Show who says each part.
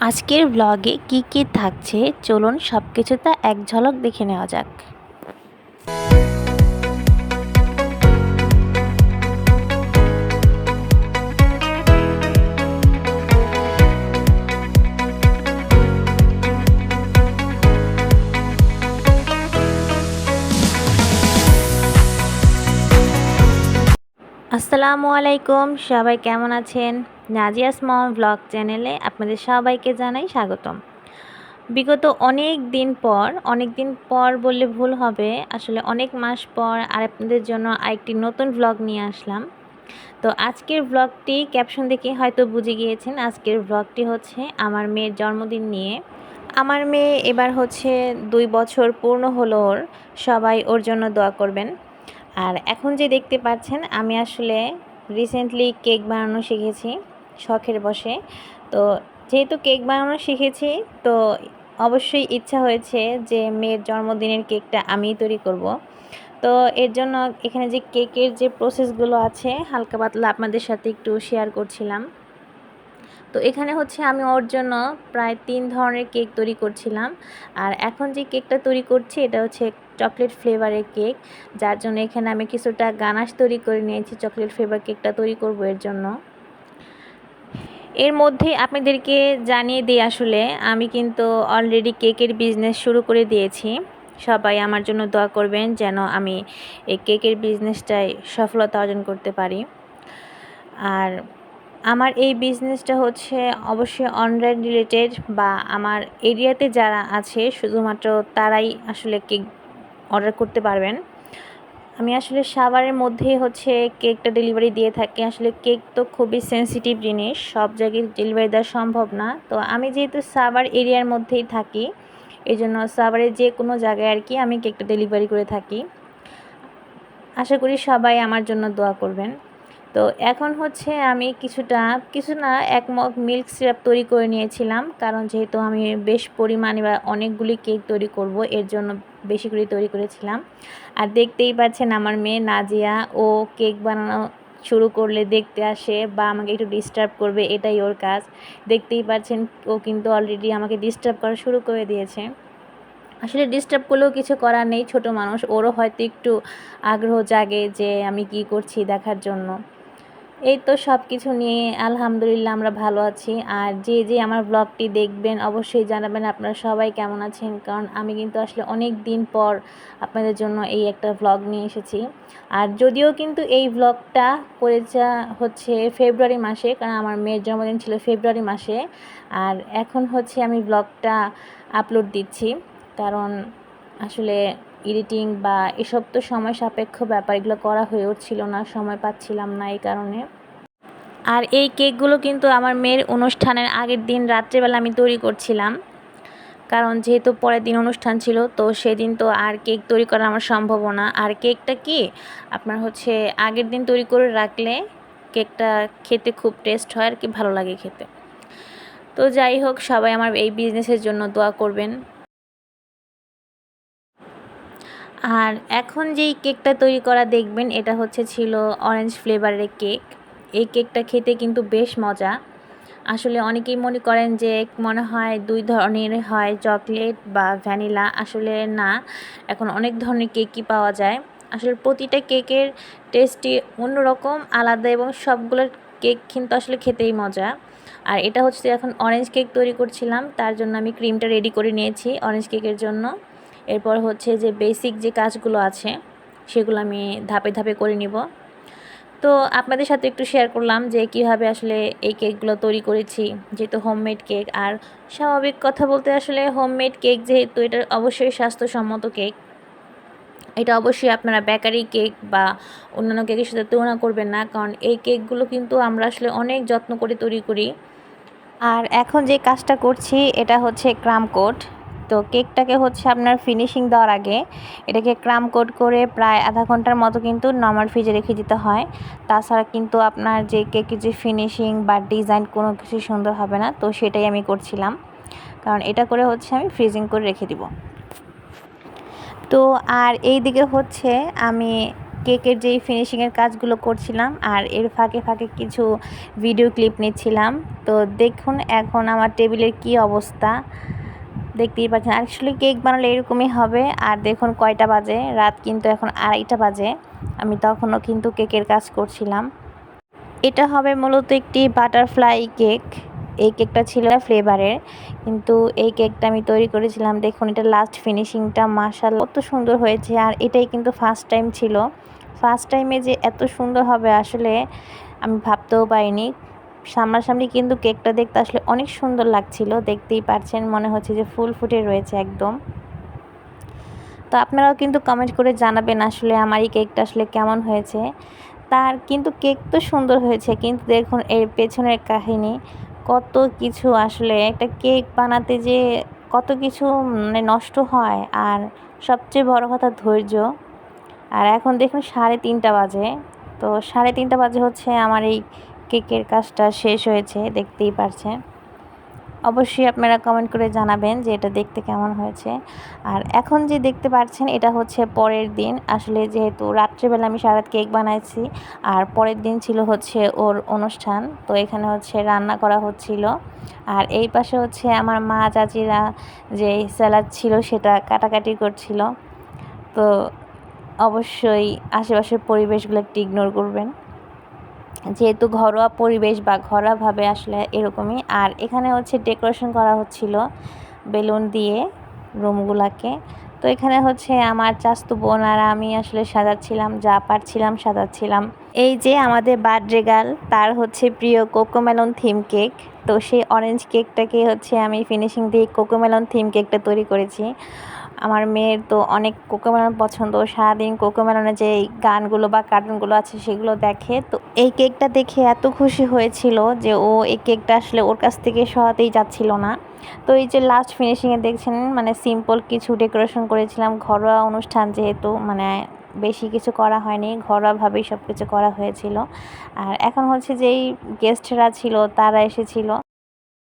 Speaker 1: আজকের ব্লগে কি থাকছে চলুন সবকিছু তা এক ঝলক দেখে নেওয়া যাক। আসসালামু আলাইকুম, সবাই কেমন আছেন? নাজিয়াস মম ব্লগ চ্যানেলে আপনাদের সবাইকে জানাই স্বাগতম। বিগত অনেক দিন পর বললে ভুল হবে, আসলে অনেক মাস পর আর আপনাদের জন্য আরেকটি নতুন ব্লগ নিয়ে আসলাম। তো আজকের ব্লগটি ক্যাপশন দেখে হয়তো বুঝে গিয়েছেন, আজকের ব্লগটি হচ্ছে আমার মেয়ের জন্মদিন নিয়ে। আমার মেয়ে এবার হচ্ছে 2 বছর পূর্ণ হলো ওর, সবাই ওর জন্য দোয়া করবেন। আর এখন যে দেখতে পাচ্ছেন আমি আসলে রিসেন্টলি কেক বানানো শিখেছি শখের বশে। তো যেহেতু কেক বানানো শিখেছি তো অবশ্যই ইচ্ছা হয়েছে যে মেয়ের জন্মদিনের কেকটা আমিই তৈরি করব। তো এর জন্য এখানে যে কেকের যে প্রসেসগুলো আছে হালকা পাতলা আপনাদের সাথে একটু শেয়ার করছিলাম। তো এখানে হচ্ছে আমি ওর জন্য প্রায় 3 ধরনের কেক তৈরি করছিলাম। আর এখন যে কেকটা তৈরি করছি এটা হচ্ছে চকলেট ফ্লেভারের কেক, যার জন্য এখানে আমি কিছুটা গানাশ তৈরি করে নিয়েছি চকলেট ফ্লেভার কেকটা তৈরি করব এর জন্য। এর মধ্যে আপনাদেরকে জানিয়ে দিই, আসলে আমি কিন্তু অলরেডি কেকের বিজনেস শুরু করে দিয়েছি। সবাই আমার জন্য দোয়া করবেন যেন আমি এই কেকের বিজনেসটায় সফলতা অর্জন করতে পারি। আর আমার এই বিজনেসটা হচ্ছে অবশ্যই অনলাইন রিলেটেড, বা আমার এরিয়াতে যারা আছে শুধুমাত্র তারাই আসলে কেক অর্ডার করতে পারবেন। আমি আসলে সাভারের মধ্যেই হচ্ছে কেকটা ডেলিভারি দিয়ে থাকি। আসলে কেক তো খুবই সেন্সিটিভ জিনিস, সব জায়গায় ডেলিভারি দেওয়া সম্ভব না। তো আমি যেহেতু সাভার এরিয়ার মধ্যেই থাকি, এই জন্য সাভারের যে কোনো জায়গায় আর কি আমি কেকটা ডেলিভারি করে থাকি। আশা করি সবাই আমার জন্য দোয়া করবেন। তো এখন হচ্ছে আমি কিছু না 1 মগ মিল্ক সিরাপ তৈরি করে নিয়েছিলাম, কারণ যেহেতু আমি বেশ পরিমাণে বা অনেকগুলি কেক তৈরি করব এর জন্য বেশি করে তৈরি করেছিলাম। আর দেখতেই পাচ্ছেন আমার মেয়ে নাজিয়া, ও কেক বানানো শুরু করলে দেখতে আসে বা আমাকে একটু ডিস্টার্ব করবে, এটাই ওর কাজ। দেখতেই পাচ্ছেন ও কিন্তু অলরেডি আমাকে ডিস্টার্ব করা শুরু করে দিয়েছে। আসলে ডিস্টার্ব করলেও কিছু করার নেই, ছোট মানুষ, ওরও হয়তো একটু আগ্রহ জাগে যে আমি কি করছি দেখার জন্য। এই তো সব কিছু নিয়ে আলহামদুলিল্লাহ আমরা ভালো আছি। আর যে আমার ব্লগটি দেখবেন অবশ্যই জানাবেন আপনারা সবাই কেমন আছেন, কারণ আমি কিন্তু আসলে অনেক দিন পর আপনাদের জন্য এই একটা ব্লগ নিয়ে এসেছি। আর যদিও কিন্তু এই ব্লগটা করেছে হচ্ছে ফেব্রুয়ারি মাসে, কারণ আমার মেয়ের জন্মদিন ছিল ফেব্রুয়ারি মাসে। আর এখন হচ্ছে আমি ব্লগটা আপলোড দিচ্ছি, কারণ আসলে এডিটিং বা এসব তো সময় সাপেক্ষ ব্যাপার, এগুলো করা হয়ে উঠছিল না, সময় পাচ্ছিলাম না এই কারণে। আর এই কেকগুলো কিন্তু আমার মেয়ের অনুষ্ঠানের আগের দিন রাত্রেবেলা আমি তৈরি করছিলাম, কারণ যেহেতু পরের দিন অনুষ্ঠান ছিল, তো সেদিন তো আর কেক তৈরি করা আমার সম্ভব না। আর কেকটা কি আপনার হচ্ছে আগের দিন তৈরি করে রাখলে কেকটা খেতে খুব টেস্ট হয় আর কি, ভালো লাগে খেতে। তো যাই হোক, সবাই আমার এই বিজনেসের জন্য দোয়া করবেন। আর এখন যেই কেকটা তৈরি করা দেখবেন এটা ছিল অরেঞ্জ ফ্লেভারের কেক। এই কেকটা খেতে কিন্তু বেশ মজা। আসলে অনেকেই মনে করেন যে মনে হয় 2 ধরনের হয়, চকলেট বা ভ্যানিলা। আসলে না, এখন অনেক ধরনের কেকই পাওয়া যায়। আসলে প্রতিটা কেকের টেস্টই অন্যরকম, আলাদা, এবং সবগুলোর কেক কিন্তু আসলে খেতেই মজা। আর এটা হচ্ছে এখন অরেঞ্জ কেক তৈরি করছিলাম, তার জন্য আমি ক্রিমটা রেডি করে নিয়েছি অরেঞ্জ কেকের জন্য। এরপর হচ্ছে যে বেসিক যে কাজগুলো আছে সেগুলো আমি ধাপে ধাপে করে নিব। তো আপনাদের সাথে একটু শেয়ার করলাম যে কীভাবে আসলে এই কেকগুলো তৈরি করেছি, যেহেতু হোমমেড কেক। আর স্বাভাবিক কথা বলতে আসলে হোমমেড কেক যেহেতু, এটা অবশ্যই স্বাস্থ্যসম্মত কেক। এটা অবশ্যই আপনারা বেকারি কেক বা অন্যান্য কেকের সাথে তুলনা করবেন না, কারণ এই কেকগুলো কিন্তু আমরা আসলে অনেক যত্ন করে তৈরি করি। আর এখন যে কাজটা করছি এটা হচ্ছে ক্রাম কোট। তো কেকটাকে হচ্ছে আপনার ফিনিশিং দেওয়ার আগে এটাকে ক্রাম কোট করে প্রায় আধা ঘন্টার মতো কিন্তু নর্মাল ফ্রিজে রেখে দিতে হয়। তাছাড়া কিন্তু আপনার যে কেকের যে ফিনিশিং বা ডিজাইন কোনো কিছু সুন্দর হবে না। তো সেটাই আমি করছিলাম, কারণ এটা করে হচ্ছে আমি ফ্রিজিং করে রেখে দিব। তো আর এই দিকে হচ্ছে আমি কেকের যেই ফিনিশিংয়ের কাজগুলো করছিলাম আর এর ফাঁকে ফাঁকে কিছু ভিডিও ক্লিপ নিচ্ছিলাম। তো দেখুন এখন আমার টেবিলের কি অবস্থা, দেখতেই পাচ্ছেন। আসলে কেক বানালে এরকমই হবে। আর দেখুন কয়টা বাজে, রাত কিন্তু এখন 2:30 বাজে। আমি তখনও কিন্তু কেকের কাজ করছিলাম। এটা হবে মূলত একটি বাটারফ্লাই কেক। এই কেকটা ছিল ফ্লেভারের, কিন্তু এই কেকটা আমি তৈরি করেছিলাম। দেখুন এটা লাস্ট ফিনিশিংটা মাশাআল্লাহ কত সুন্দর হয়েছে। আর এটাই কিন্তু ফার্স্ট টাইম ছিল। ফার্স্ট টাইমে যে এত সুন্দর হবে আসলে আমি ভাবতেও পারিনি। সামনাসামনি কিন্তু কেকটা দেখতে আসলে অনেক সুন্দর লাগছিল, দেখতেই পাচ্ছেন মনে হচ্ছে যে ফুল ফুটে রয়েছে একদম। তো আপনারাও কিন্তু কমেন্ট করে জানাবেন আসলে আমার এই কেকটা আসলে কেমন হয়েছে। তার কিন্তু কেক তো সুন্দর হয়েছে, কিন্তু দেখুন এর পেছনের কাহিনী কত কিছু। আসলে একটা কেক বানাতে যে কত কিছু মানে নষ্ট হয়, আর সবচেয়ে বড় কথা ধৈর্য। আর এখন দেখুন 3:30 বাজে। তো 3:30 বাজে হচ্ছে আমার এই কেকের কাজটা শেষ হয়েছে, দেখতেই পারছেন। অবশ্যই আপনারা কমেন্ট করে জানাবেন যে এটা দেখতে কেমন হয়েছে। আর এখন যে দেখতে পাচ্ছেন এটা হচ্ছে পরের দিন। আসলে যেহেতু রাত্রেবেলা আমি সারা রাত কেক বানাইছি, আর পরের দিন ছিল হচ্ছে ওর অনুষ্ঠান। তো এখানে হচ্ছে রান্না করা হচ্ছিল। আর এই পাশে হচ্ছে আমার মা চাচিরা যে স্যালাড ছিল সেটা কাটাকাটি করছিল। তো অবশ্যই আশেপাশের পরিবেশগুলো একটু ইগনোর করবেন, যেহেতু ঘরোয়া পরিবেশ বা ঘরোয়াভাবে আসলে এরকমই। আর এখানে হচ্ছে ডেকোরেশন করা হচ্ছিল বেলুন দিয়ে রুমগুলাকে। তো এখানে হচ্ছে আমার চাচাতো বোন আর আমি আসলে সাজাচ্ছিলাম, যা পারছিলাম সাজাচ্ছিলাম। এই যে আমাদের বার্থডে গার্ল, তার হচ্ছে প্রিয় কোকোমেলন থিম কেক। তো সেই অরেঞ্জ কেকটাকে হচ্ছে আমি ফিনিশিং দিয়ে কোকোমেলন থিম কেকটা তৈরি করেছি। আমার মেয়ের তো অনেক কোকোমেলন পছন্দ, সারাদিন কোকোমেলনের যে গানগুলো বা কার্টুনগুলো আছে সেগুলো দেখে। তো এই কেকটা দেখে এত খুশি হয়েছিল যে ও এই কেকটা আসলে ওর কাছ থেকে সরাতেই যাচ্ছিল না। তো এই যে লাস্ট ফিনিশিংয়ে দেখছেন মানে সিম্পল কিছু ডেকোরেশন করেছিলাম, ঘরোয়া অনুষ্ঠান যেহেতু মানে বেশি কিছু করা হয়নি, ঘরোয়াভাবেই সব কিছু করা হয়েছিল। আর এখন হচ্ছে যেই গেস্টরা ছিল তারা এসেছিল,